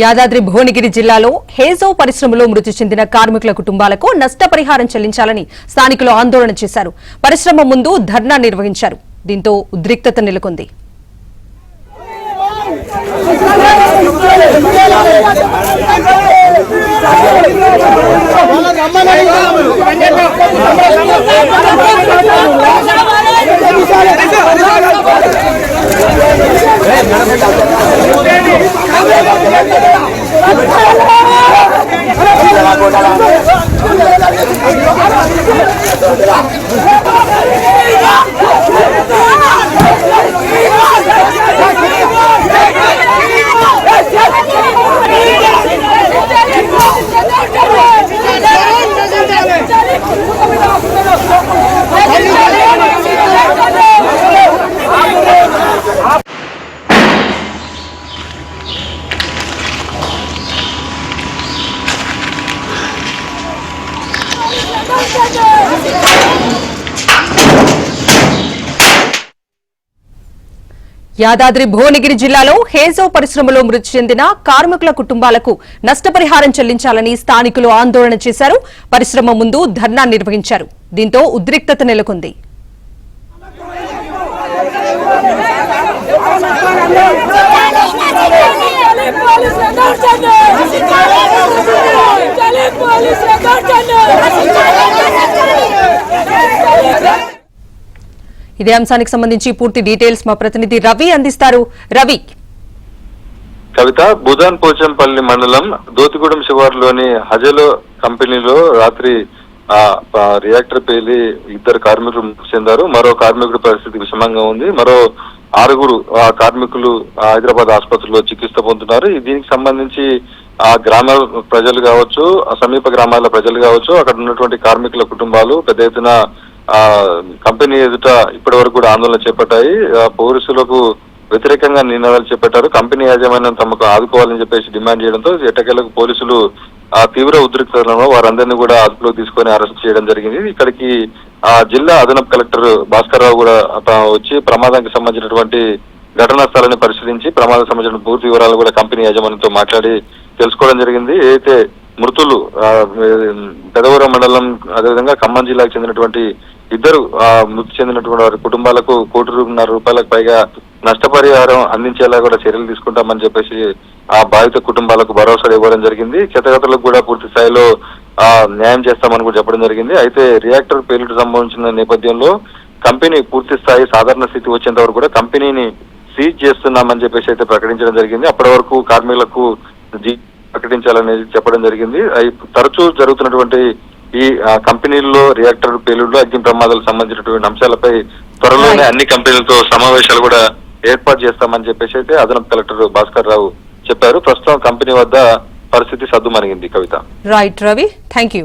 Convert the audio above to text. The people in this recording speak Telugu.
యాదాద్రి భువనగిరి జిల్లాలో హేజో పరిశ్రమలో మృతి చెందిన కార్మికుల కుటుంబాలకు నష్టపరిహారం చెల్లించాలని స్థానికులు ఆందోళన చేశారు. పరిశ్రమ ముందు ధర్నా నిర్వహించారు. దీంతో ఉద్రిక్తత నెలకొంది. యాదాద్రి భువనగిరి జిల్లాలో హేజో పరిశ్రమలో మృతి చెందిన కార్మికుల కుటుంబాలకు నష్టపరిహారం చెల్లించాలని స్థానికులు ఆందోళన చేశారు. పరిశ్రమ ముందు ధర్నా నిర్వహించారు. దీంతో ఉద్రిక్తత నెలకొంది. ఇదే అంశానికి సంబంధించి పూర్తి డీటెయిల్స్ మా ప్రతినిధి రవి అందిస్తారు. రవి. కవిత, భూదాన్ పోచంపల్లి మండలం దోతిగూడెం శివారులోని హజలో కంపెనీలో రాత్రి రియాక్టర్ పేలి 2 కార్మికులు మృతి చెందారు. మరో కార్మికుడి పరిస్థితి విషమంగా ఉంది. మరో 6 కార్మికులు హైదరాబాద్ ఆసుపత్రిలో చికిత్స పొందుతున్నారు. దీనికి సంబంధించి ఆ గ్రామ ప్రజలు కావచ్చు, సమీప గ్రామాల ప్రజలు కావచ్చు, అక్కడ ఉన్నటువంటి కార్మికుల కుటుంబాలు పెద్ద ఎత్తున కంపెనీ ఎదుట ఇప్పటి వరకు కూడా ఆందోళన చేపట్టాయి. పోలీసులకు వ్యతిరేకంగా నినాదాలు చేపట్టారు. కంపెనీ యాజమాన్యం తమకు ఆదుకోవాలని చెప్పేసి డిమాండ్ చేయడంతో ఎట్టకేలకు పోలీసులు తీవ్ర ఉద్రిక్తతలను వారందరినీ కూడా అదుపులోకి తీసుకొని అరెస్ట్ చేయడం జరిగింది. ఇక్కడికి జిల్లా అదనపు కలెక్టర్ భాస్కర్ రావు కూడా వచ్చి ప్రమాదానికి సంబంధించినటువంటి ఘటనా స్థలాన్ని పరిశీలించి ప్రమాదానికి సంబంధించిన పూర్తి వివరాలు కూడా కంపెనీ యాజమాన్యంతో మాట్లాడి తెలుసుకోవడం జరిగింది. ఏదైతే మృతులు పెదవరం మండలం అదేవిధంగా ఖమ్మం జిల్లాకు చెందినటువంటి 2 మృతి చెందినటువంటి వారి కుటుంబాలకు ₹1.5 కోటి పైగా నష్టపరిహారం అందించేలా కూడా చర్యలు తీసుకుంటామని చెప్పేసి ఆ బాధిత కుటుంబాలకు భరోసా ఇవ్వడం జరిగింది. క్షతగాత్రులకు కూడా పూర్తి స్థాయిలో న్యాయం చేస్తామని కూడా చెప్పడం జరిగింది. అయితే రియాక్టర్ పేలుడు సంభవించిన నేపథ్యంలో కంపెనీ పూర్తి స్థాయి సాధారణ స్థితి వచ్చేంత వరకు కూడా కంపెనీని సీజ్ చేస్తున్నామని చెప్పేసి అయితే ప్రకటించడం జరిగింది. అప్పటి వరకు కార్మికులకు ప్రకటించాలనేది చెప్పడం జరిగింది. తరచూ జరుగుతున్నటువంటి ఈ కంపెనీల్లో రియాక్టర్ పేలుడులో అగ్ని ప్రమాదాలకు సంబంధించినటువంటి అంశాలపై త్వరలోనే అన్ని కంపెనీలతో సమావేశాలు కూడా ఏర్పాటు చేస్తామని చెప్పేసి అయితే అదనపు కలెక్టర్ భాస్కర్ రావు చెప్పారు. ప్రస్తుతం కంపెనీ వద్ద పరిస్థితి సద్దుమణిగింది. Kavitha. Right Ravi, thank you.